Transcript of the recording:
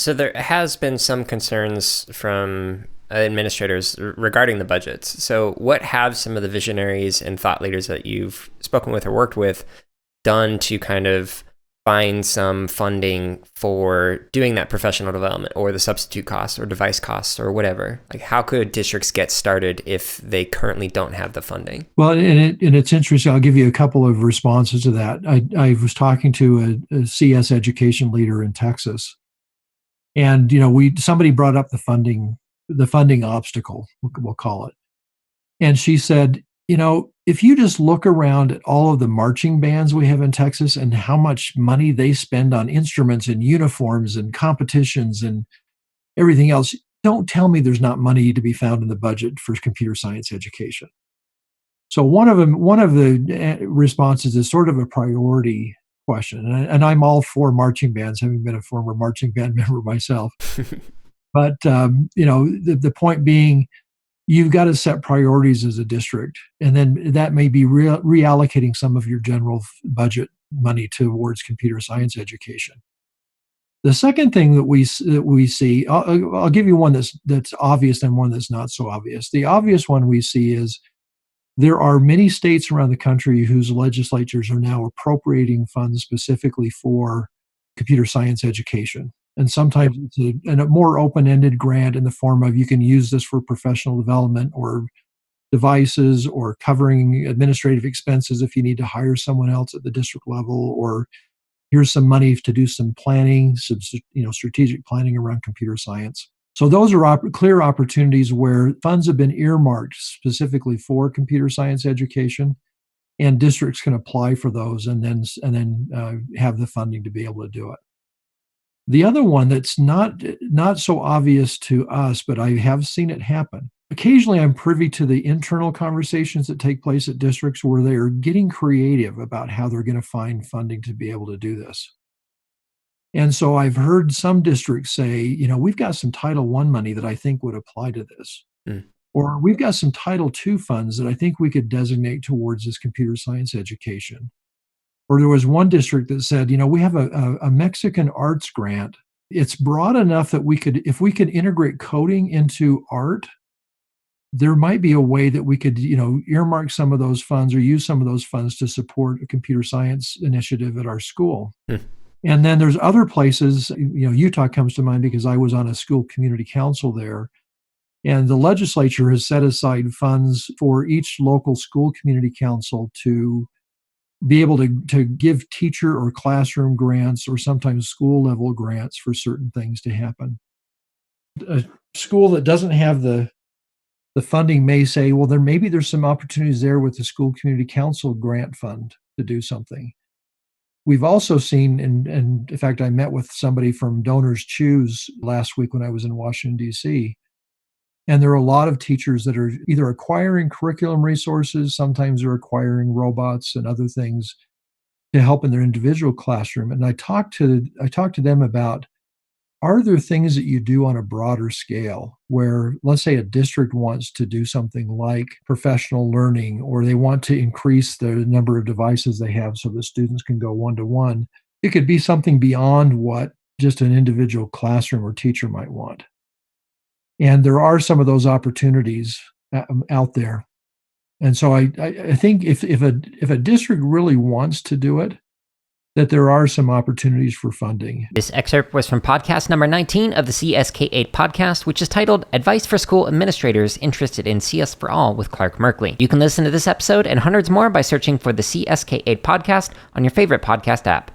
So there has been some concerns from administrators regarding the budgets. So what have some of the visionaries and thought leaders that you've spoken with or worked with done to kind of find some funding for doing that professional development or the substitute costs or device costs or whatever? Like, how could districts get started if they currently don't have the funding? Well, and it's interesting. I'll give you a couple of responses to that. I was talking to a CS education leader in Texas, and somebody brought up the funding obstacle, we'll call it, and she said, if you just look around at all of the marching bands we have in Texas and how much money they spend on instruments and uniforms and competitions and everything else, don't tell me there's not money to be found in the budget for computer science education. So one of the responses is sort of a priority question, and I'm all for marching bands, having been a former marching band member myself. But the point being, you've got to set priorities as a district, and then that may be reallocating some of your general budget money towards computer science education. The second thing that we see, I'll give you one that's obvious and one that's not so obvious. The obvious one we see is there are many states around the country whose legislatures are now appropriating funds specifically for computer science education. And sometimes it's a more open-ended grant in the form of you can use this for professional development or devices or covering administrative expenses if you need to hire someone else at the district level, or here's some money to do some planning, some strategic planning around computer science. So those are clear opportunities where funds have been earmarked specifically for computer science education, and districts can apply for those and then have the funding to be able to do it. The other one that's not so obvious to us, but I have seen it happen. Occasionally, I'm privy to the internal conversations that take place at districts where they are getting creative about how they're going to find funding to be able to do this. And so I've heard some districts say, we've got some Title I money that I think would apply to this. Or we've got some Title II funds that I think we could designate towards this computer science education. Or there was one district that said, we have a Mexican arts grant. It's broad enough that if we could integrate coding into art, there might be a way that we could, earmark some of those funds or use some of those funds to support a computer science initiative at our school. And then there's other places, Utah comes to mind because I was on a school community council there. And the legislature has set aside funds for each local school community council to be able to give teacher or classroom grants or sometimes school level grants for certain things to happen. A school that doesn't have the funding may say, well, maybe there's some opportunities there with the school community council grant fund to do something. We've also seen, and in fact, I met with somebody from Donors Choose last week when I was in Washington, D.C., and there are a lot of teachers that are either acquiring curriculum resources, sometimes they're acquiring robots and other things to help in their individual classroom. And I talked to them about, are there things that you do on a broader scale where, let's say, a district wants to do something like professional learning, or they want to increase the number of devices they have so the students can go one-to-one? It could be something beyond what just an individual classroom or teacher might want. And there are some of those opportunities out there. And so I think if a district really wants to do it, that there are some opportunities for funding. This excerpt was from podcast number 19 of the CSK8 podcast, which is titled Advice for School Administrators Interested in CS for All with Clark Merkley. You can listen to this episode and hundreds more by searching for the CSK8 podcast on your favorite podcast app.